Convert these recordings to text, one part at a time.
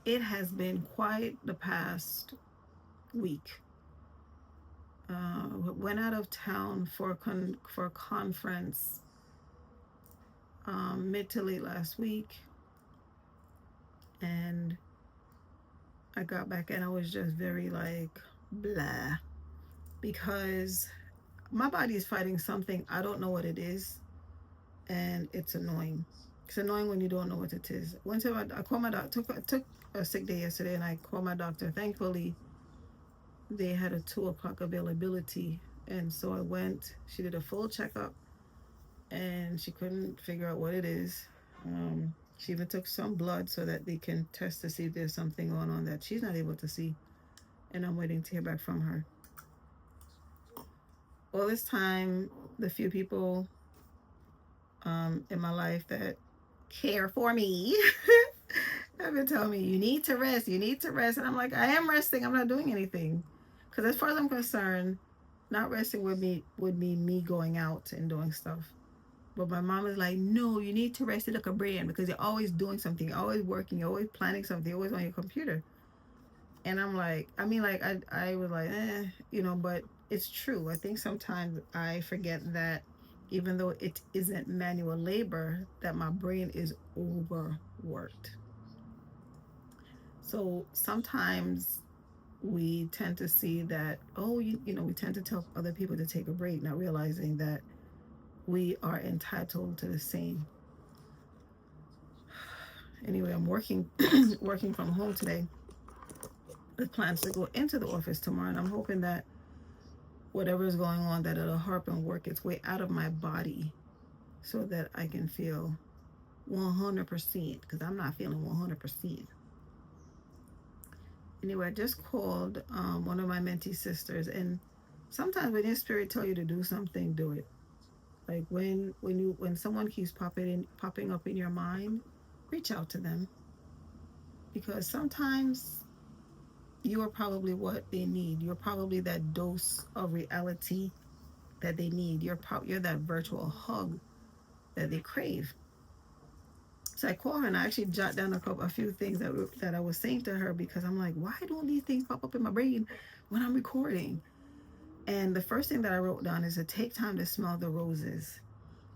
it has been quite the past week. Went out of town for for a conference mid to late last week, and I got back and I was just very like blah, because my body is fighting something. I don't know what it is, and it's annoying. It's annoying when you don't know what it is. I called my doctor. Took a sick day yesterday, and I called my doctor. Thankfully, they had a 2 o'clock availability, and so I went. She did a full checkup, and she couldn't figure out what it is. She even took some blood so that they can test to see if there's something going on that she's not able to see, and I'm waiting to hear back from her. All this time, the few people in my life that care for me have been telling me, you need to rest, you need to rest. And I'm like, I am resting, I'm not doing anything. Because as far as I'm concerned, not resting would be me going out and doing stuff. But my mom is like, no, you need to rest it like a brain, because you're always doing something, you're always working, you're always planning something, you're always on your computer. And I'm like, I mean, like, I was like, but it's true. I think sometimes I forget that even though it isn't manual labor, that my brain is overworked. So sometimes we tend to see that, oh, we tend to tell other people to take a break, not realizing that we are entitled to the same. Anyway, I'm working working from home today with plans to go into the office tomorrow, and I'm hoping that whatever is going on, that it'll harp and work its way out of my body so that I can feel 100%, because I'm not feeling 100%. Anyway, I just called one of my mentee sisters, and sometimes when your spirit tell you to do something, do it. Like when someone keeps popping up in your mind, reach out to them, because sometimes you are probably what they need. You're probably that dose of reality that they need. You're that virtual hug that they crave. So I call her and I actually jot down a few things that I was saying to her, because I'm like, why don't these things pop up in my brain when I'm recording? And the first thing that I wrote down is to take time to smell the roses.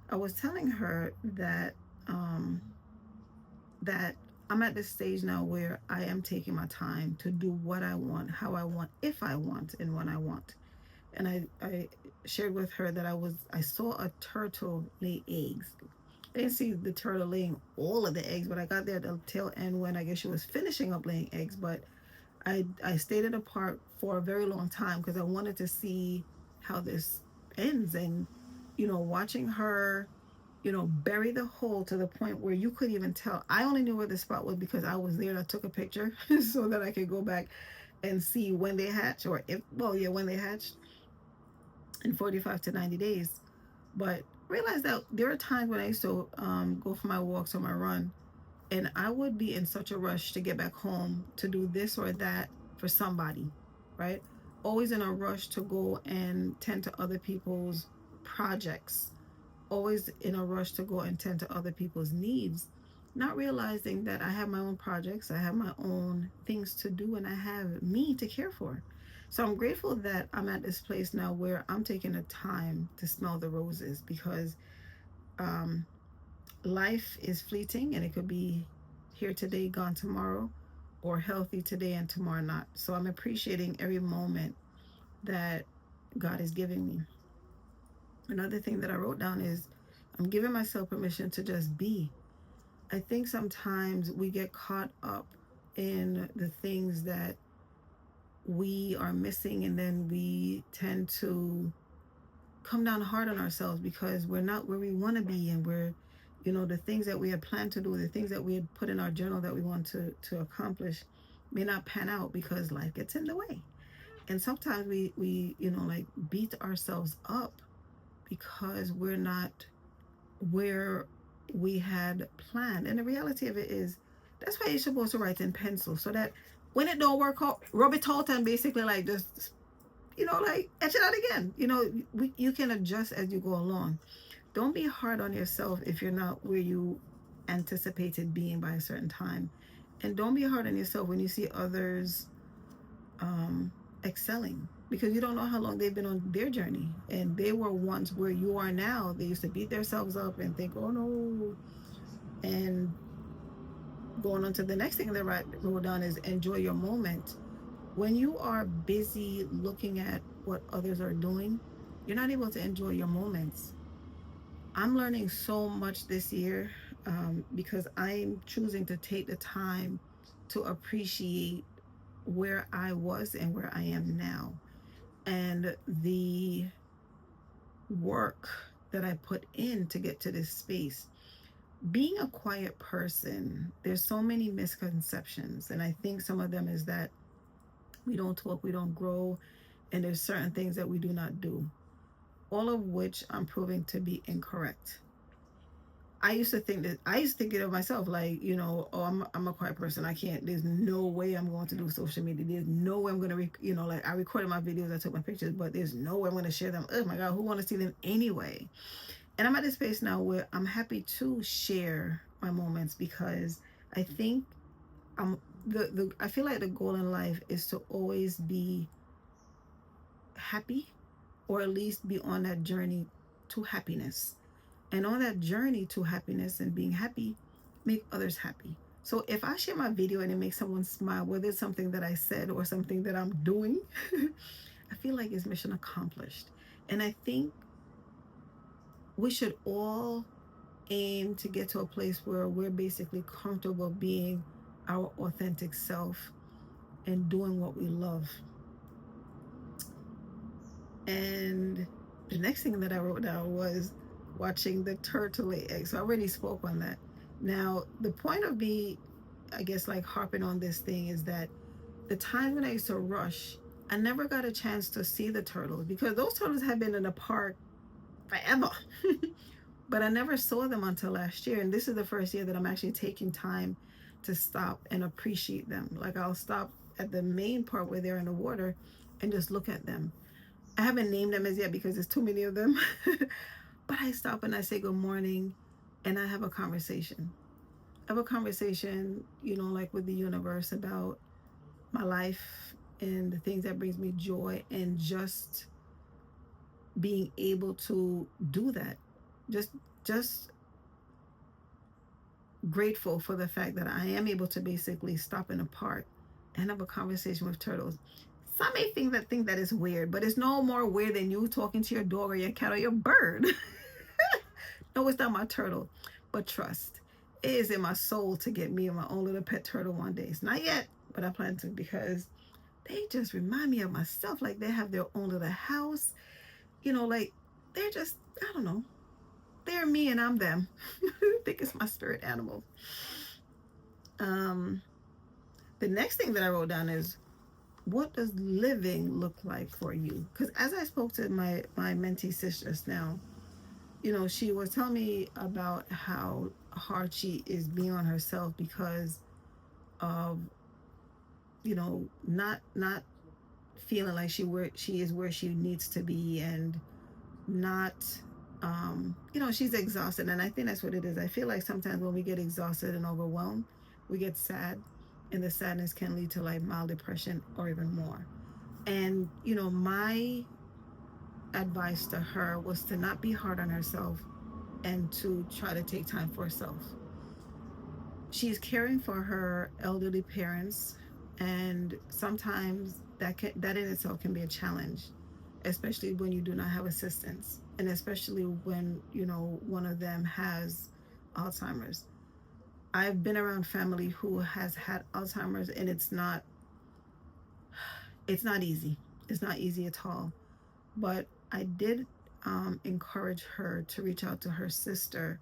I was telling her um, that I'm at this stage now where I am taking my time to do what I want, how I want, if I want, and when I want. And I shared with her that I saw a turtle lay eggs. I didn't see the turtle laying all of the eggs, but I got there at the tail end when I guess she was finishing up laying eggs. But I stayed in the park for a very long time because I wanted to see how this ends. And watching her bury the hole to the point where you could even tell. I only knew where the spot was because I was there and I took a picture so that I could go back and see when they hatch, or if, well, yeah, when they hatched in 45 to 90 days. But realize that there are times when I used to go for my walks or my run, and I would be in such a rush to get back home to do this or that for somebody, right? Always in a rush to go and tend to other people's projects, always in a rush to go and tend to other people's needs, not realizing that I have my own projects, I have my own things to do, and I have me to care for. So I'm grateful that I'm at this place now where I'm taking the time to smell the roses, because um, life is fleeting and it could be here today, gone tomorrow, or healthy today and tomorrow not. So I'm appreciating every moment that God is giving me. Another thing that I wrote down is I'm giving myself permission to just be. I think sometimes we get caught up in the things that we are missing, and then we tend to come down hard on ourselves because we're not where we want to be, and we're the things that we had planned to do, the things that we had put in our journal that we want to accomplish may not pan out because life gets in the way. And sometimes we like beat ourselves up because we're not where we had planned. And the reality of it is, that's why you're supposed to write in pencil, so that when it don't work out, rub it out and basically like just like etch it out again. You can adjust as you go along. Don't be hard on yourself if you're not where you anticipated being by a certain time. And don't be hard on yourself when you see others um, excelling, because you don't know how long they've been on their journey, and they were once where you are now. They used to beat themselves up and think, oh no. And going on to the next thing that I wrote down is enjoy your moment. When you are busy looking at what others are doing, you're not able to enjoy your moments. I'm learning so much this year, because I'm choosing to take the time to appreciate where I was and where I am now, and the work that I put in to get to this space. Being a quiet person, there's so many misconceptions, and I think some of them is that we don't talk, we don't grow, and there's certain things that we do not do, all of which I'm proving to be incorrect. I used to think it of myself, like, oh, I'm a quiet person. I can't, there's no way I'm going to do social media. There's no way I'm going to, like, I recorded my videos, I took my pictures, but there's no way I'm going to share them. Oh my God, who want to see them anyway? And I'm at this space now where I'm happy to share my moments, because I think I'm, I feel like the goal in life is to always be happy, or at least be on that journey to happiness. And on that journey to happiness and being happy, make others happy. So if I share my video and it makes someone smile, whether it's something that I said or something that I'm doing, I feel like it's mission accomplished. And I think we should all aim to get to a place where we're basically comfortable being our authentic self and doing what we love. And the next thing that I wrote down was watching the turtle lay eggs. So I already spoke on that. Now, the point of me, I guess, like harping on this thing is that the time when I used to rush, I never got a chance to see the turtles, because those turtles have been in the park forever. But I never saw them until last year. And this is the first year that I'm actually taking time to stop and appreciate them. Like, I'll stop at the main part where they're in the water and just look at them. I haven't named them as yet because there's too many of them. But I stop and I say good morning, and I have a conversation. I have a conversation, like with the universe, about my life and the things that brings me joy, and just being able to do that. Just grateful for the fact that I am able to basically stop in a park and have a conversation with turtles. Some may think that is weird, but it's no more weird than you talking to your dog or your cat or your bird. No, it's not my turtle, but trust. It is in my soul to get me my own little pet turtle one day. It's not yet, but I plan to, because they just remind me of myself. Like, they have their own little house. Like, they're just, I don't know. They're me and I'm them. I think it's my spirit animal. Um, the next thing that I wrote down is, what does living look like for you? Because as I spoke to my mentee sis just now, she was telling me about how hard she is being on herself because of, not feeling like she is where she needs to be, and not, she's exhausted. And I think that's what it is. I feel like sometimes when we get exhausted and overwhelmed, we get sad, and the sadness can lead to like mild depression or even more. And my advice to her was to not be hard on herself, and to try to take time for herself. She's caring for her elderly parents, and sometimes that in itself can be a challenge, especially when you do not have assistance, and especially when one of them has Alzheimer's. I've been around family who has had Alzheimer's, and it's not easy. It's not easy at all. But I did encourage her to reach out to her sister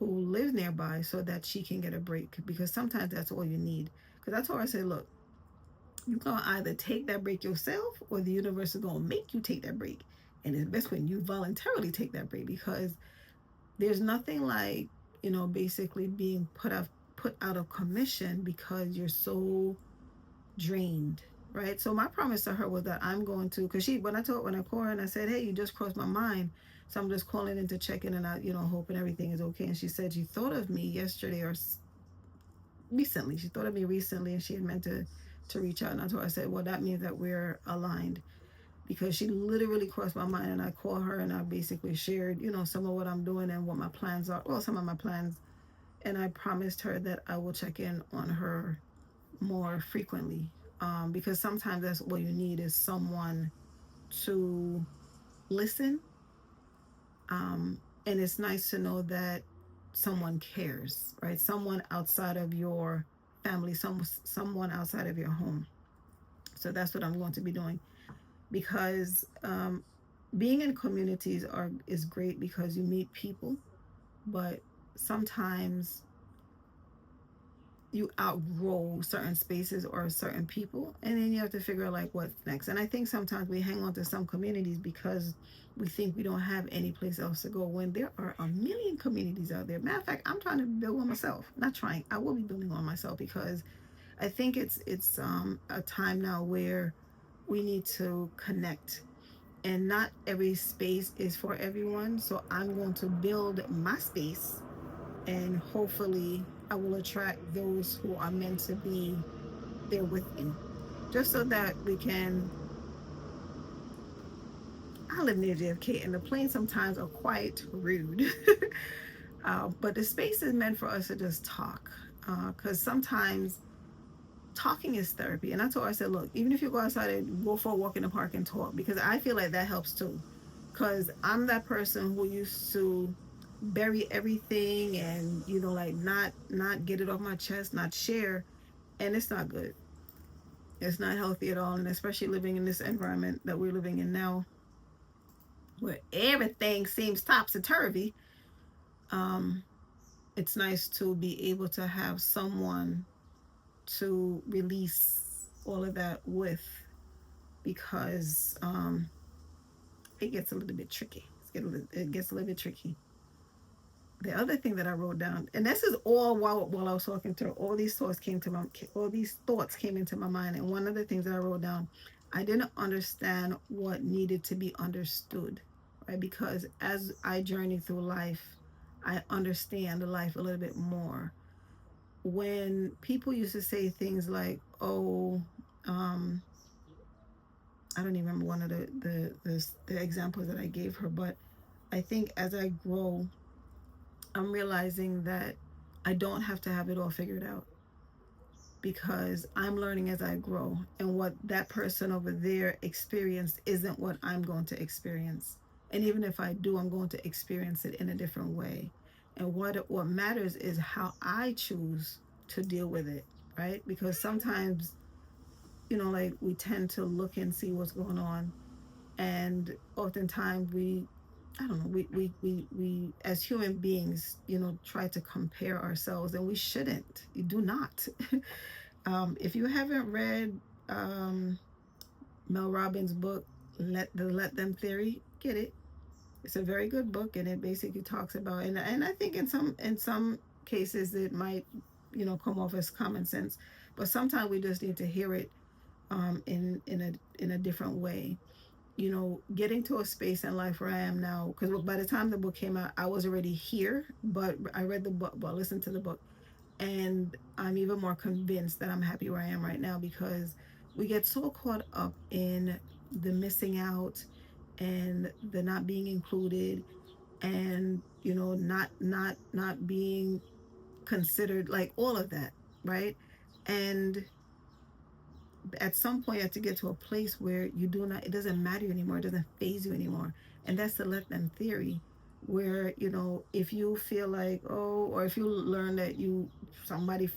who lives nearby, so that she can get a break, because sometimes that's all you need. Because I told her, I said, look, you're going to either take that break yourself, or the universe is going to make you take that break. And it's best when you voluntarily take that break, because there's nothing like, basically being put out of commission because you're so drained, right? So my promise to her was that I'm going to, because when I called her and I said, hey, you just crossed my mind, so I'm just calling in to check in, and I, hoping everything is okay. And she said she thought of me yesterday, or recently. She thought of me recently, and she had meant to reach out. And I told her, I said, well, that means that we're aligned, because she literally crossed my mind. And I called her and I basically shared, some of what I'm doing and what my plans are. Well, some of my plans. And I promised her that I will check in on her more frequently, because sometimes that's what you need, is someone to listen. And it's nice to know that someone cares, right? Someone outside of your family, someone outside of your home. So that's what I'm going to be doing, because being in communities is great because you meet people, but sometimes you outgrow certain spaces or certain people, and then you have to figure out like what's next. And I think sometimes we hang on to some communities because we think we don't have any place else to go, when there are a million communities out there. Matter of fact, I'm trying to build one myself. Not trying, I will be building one myself, because I think it's a time now where we need to connect, and not every space is for everyone. So I'm going to build my space, and hopefully I will attract those who are meant to be there with me, just so that we can. I live near JFK, and the planes sometimes are quite rude. But the space is meant for us to just talk, because sometimes talking is therapy. And I told her, I said, look, even if you go outside and go for a walk in the park and talk, because I feel like that helps too. Because I'm that person who used to bury everything, and like not get it off my chest, not share. And it's not good. It's not healthy at all. And especially living in this environment that we're living in now, where everything seems topsy-turvy. um it's nice to be able to have someone to release all of that with, because it gets a little bit tricky. It gets a little bit tricky. The other thing that I wrote down, and this is all while I was talking to her, all these thoughts came into my mind. And one of the things that I wrote down, I didn't understand what needed to be understood, right? Because as I journey through life, I understand life a little bit more. When people used to say things like, "Oh," um, I don't even remember one of the examples that I gave her, but I think as I grow, I'm realizing that I don't have to have it all figured out, because I'm learning as I grow, and what that person over there experienced isn't what I'm going to experience. And even if I do, I'm going to experience it in a different way. And what matters is how I choose to deal with it, right? Because sometimes, like, we tend to look and see what's going on, and oftentimes we, I don't know, we as human beings, try to compare ourselves, and we shouldn't. You do not. If you haven't read um, Mel Robbins' book, Let Them Theory, get it. It's a very good book, and it basically talks about, and I think in some cases it might, come off as common sense, but sometimes we just need to hear it in a different way. Getting to a space in life where I am now, because by the time the book came out, I was already here, but I read the book, but listened to the book, and I'm even more convinced that I'm happy where I am right now, because we get so caught up in the missing out and the not being included, and not being considered, like all of that, right? And at some point you have to get to a place where you do not, it doesn't matter anymore, it doesn't phase you anymore. And that's the let them theory, where if you feel like, oh, or if you learn that somebody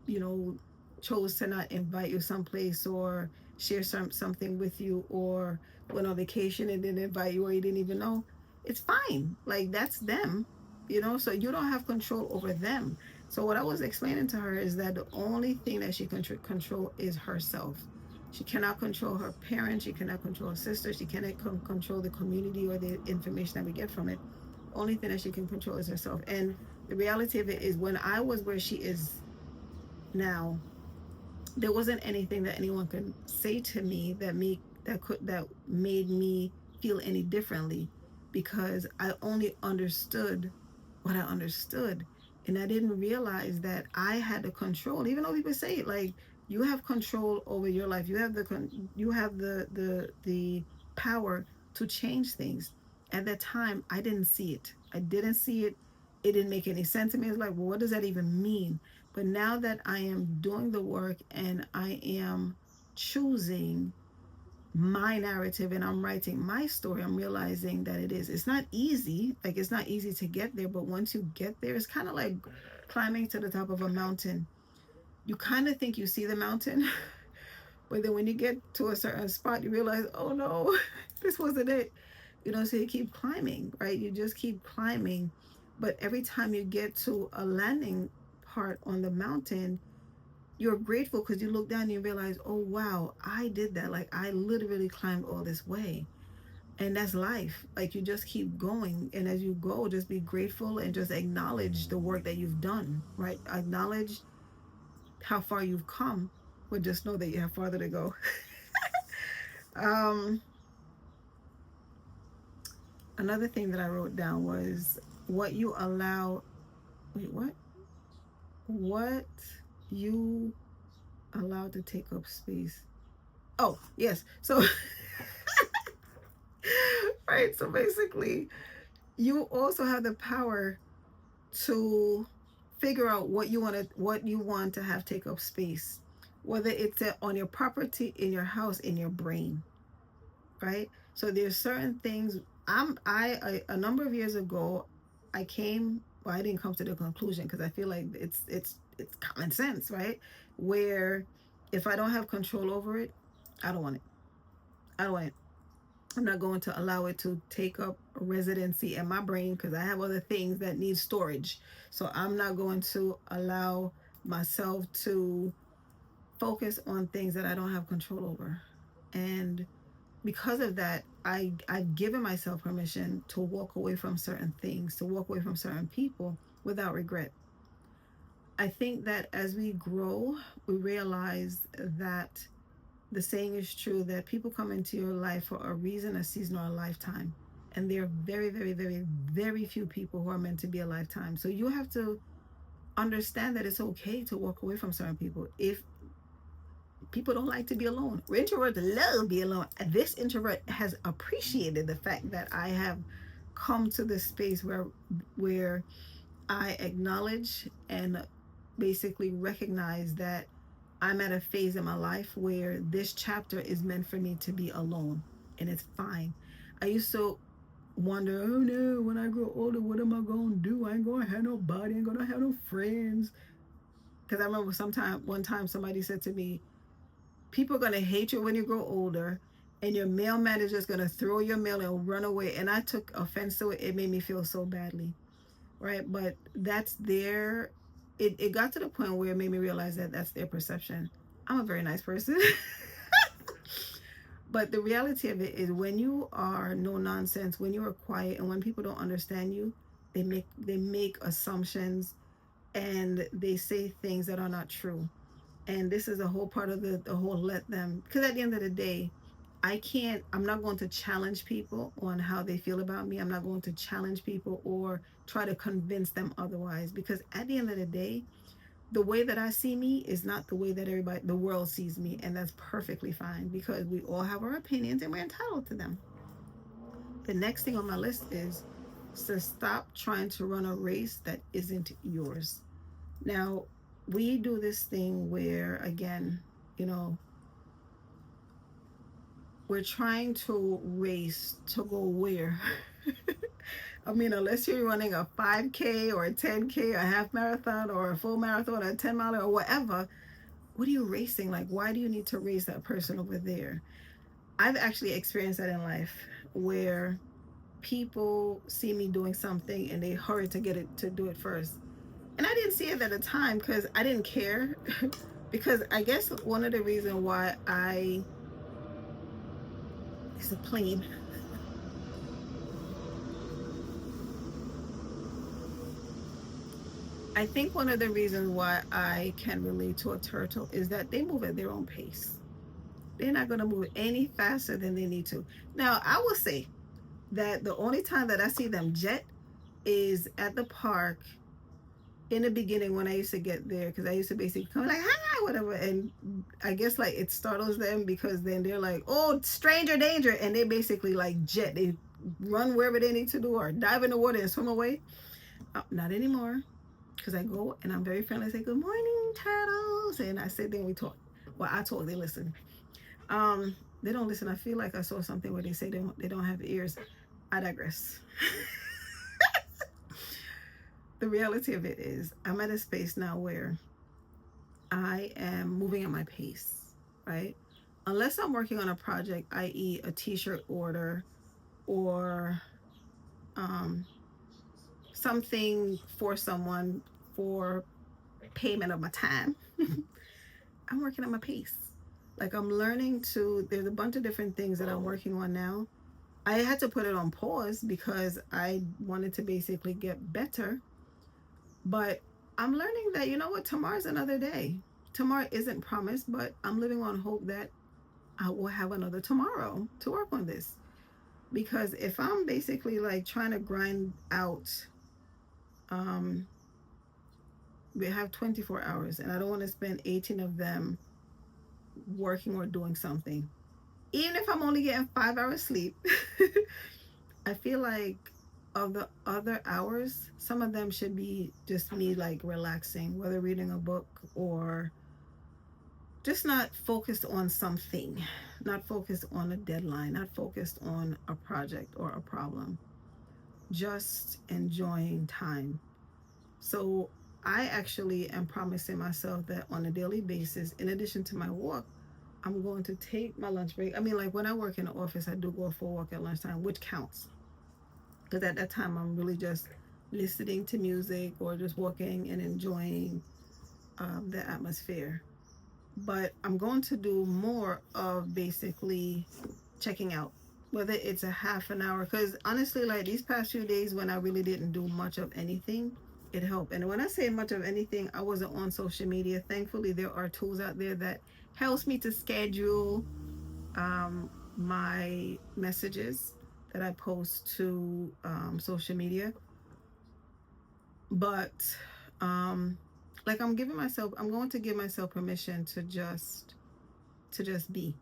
you know chose to not invite you someplace, or share something with you, or went on vacation and didn't invite you, or you didn't even know, it's fine. Like, that's them. So you don't have control over them. So what I was explaining to her is that the only thing that she can control is herself. She cannot control her parents. She cannot control her sister. She cannot control the community or the information that we get from it. Only thing that she can control is herself. And the reality of it is, when I was where she is now, there wasn't anything that anyone could say to me that made me feel any differently, because I only understood what I understood. And I didn't realize that I had the control, even though people say like you have control over your life, you have you have the power to change things. At that time I didn't see it. I didn't see it. It didn't make any sense to me. It's like, well, what does that even mean? But now that I am doing the work and I am choosing my narrative and I'm writing my story, I'm realizing that it's not easy. Like, it's not easy to get there, but once you get there, it's kind of like climbing to the top of a mountain. You kind of think you see the mountain, but then when you get to a certain spot, you realize, oh no, this wasn't it. So you keep climbing, right? You just keep climbing. But every time you get to a landing part on the mountain, you're grateful because you look down and you realize, oh wow, I did that. Like, I literally climbed all this way. And that's life. Like, you just keep going, and as you go, just be grateful and just acknowledge the work that you've done, right? Acknowledge how far you've come, but just know that you have farther to go. um Another thing that I wrote down was what you allow, wait, what you allow to take up space. Oh yes, so right, so basically you also have the power to figure out what you want to have take up space, whether it's on your property, in your house, in your brain, right? So there's certain things. A number of years ago, I came. Well, I didn't come to the conclusion because I feel like it's common sense, right? Where if I don't have control over it, I don't want it. I don't want it. I'm not going to allow it to take up residency in my brain because I have other things that need storage. So I'm not going to allow myself to focus on things that I don't have control over. And because of that, I've given myself permission to walk away from certain things, to walk away from certain people without regret. I think that as we grow, we realize that the saying is true that people come into your life for a reason, a season, or a lifetime. And there are very, very, very, very few people who are meant to be a lifetime. So you have to understand that it's okay to walk away from certain people. If people don't like to be alone, introverts love be alone. This introvert has appreciated the fact that I have come to this space where I acknowledge and basically recognize that I'm at a phase in my life where this chapter is meant for me to be alone, and it's fine. I used to wonder, oh no, when I grow older, what am I gonna do? I ain't gonna have nobody, I ain't gonna have no friends. Because I remember one time somebody said to me, people are gonna hate you when you grow older, and your mail manager is gonna throw your mail and run away. And I took offense to it. It made me feel so badly, right? But that's their, it got to the point where it made me realize that that's their perception. I'm a very nice person. But the reality of it is, when you are no nonsense, when you are quiet, and when people don't understand you, they make assumptions, and they say things that are not true. And this is a whole part of the whole let them, because at the end of the day, I'm not going to challenge people on how they feel about me. I'm not going to challenge people or try to convince them otherwise, because at the end of the day, the way that I see me is not the way that the world sees me, and that's perfectly fine, because we all have our opinions and we're entitled to them. The next thing on my list is to stop trying to run a race that isn't yours. Now, we do this thing where, again, you know, we're trying to race to go where? I mean, unless you're running a 5K or a 10K, a half marathon or a full marathon, a 10 mile or whatever, what are you racing? Like, why do you need to race that person over there? I've actually experienced that in life where people see me doing something and they hurry to get it to do it first. And I didn't see it at the time because I didn't care. Because I guess one of the reasons why it's a plane. I think one of the reasons why I can relate to a turtle is that they move at their own pace. They're not going to move any faster than they need to. Now, I will say that the only time that I see them jet is at the park in the beginning when I used to get there, because I used to basically come like hi whatever, and I guess like it startles them because then they're like, oh, stranger danger, and they basically like jet, they run wherever they need to do or dive in the water and swim away. Not anymore, because I go and I'm very friendly. I say good morning turtles, and I sit there and we talk. Well, I talk, they listen. They don't listen. I feel like I saw something where they say they don't have ears. I digress. The reality of it is I'm at a space now where I am moving at my pace, right? Unless I'm working on a project, i.e., a t-shirt order or um, something for someone for payment of my time, I'm working at my pace. Like I'm learning to, there's a bunch of different things that I'm working on now. I had to put it on pause because I wanted to basically get better. But I'm learning that, you know what, tomorrow's another day. Tomorrow isn't promised, but I'm living on hope that I will have another tomorrow to work on this. Because if I'm basically like trying to grind out, um, we have 24 hours and I don't want to spend 18 of them working or doing something. Even if I'm only getting 5 hours sleep, I feel like of the other hours, some of them should be just me like relaxing, whether reading a book or just not focused on something, not focused on a deadline, not focused on a project or a problem, just enjoying time. So I actually am promising myself that on a daily basis, in addition to my walk, I'm going to take my lunch break. I mean, like when I work in the office, I do go for a walk at lunchtime, which counts. Because at that time, I'm really just listening to music or just walking and enjoying the atmosphere. But I'm going to do more of basically checking out, whether it's a half an hour. Because honestly, like these past few days when I really didn't do much of anything, it helped. And when I say much of anything, I wasn't on social media. Thankfully, there are tools out there that helps me to schedule my messages that I post to social media. But like I'm going to give myself permission to just be.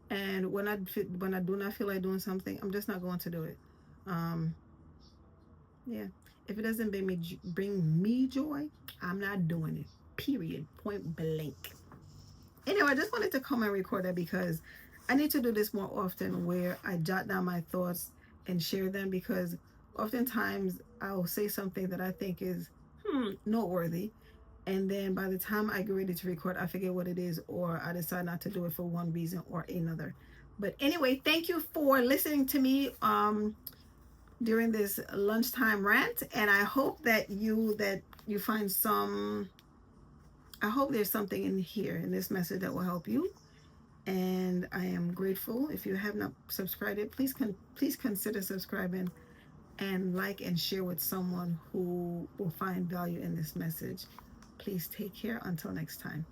And when I do not feel like doing something, I'm just not going to do it. Um, yeah. If it doesn't bring me joy, I'm not doing it. Period. Point blank. Anyway, I just wanted to come and record that because I need to do this more often where I jot down my thoughts and share them because oftentimes I'll say something that I think is noteworthy. And then by the time I get ready to record, I forget what it is or I decide not to do it for one reason or another. But anyway, thank you for listening to me during this lunchtime rant. And I hope that you find some, I hope there's something in here in this message that will help you. And I am grateful. If you have not subscribed it, please consider subscribing and like and share with someone who will find value in this message. Please take care until next time.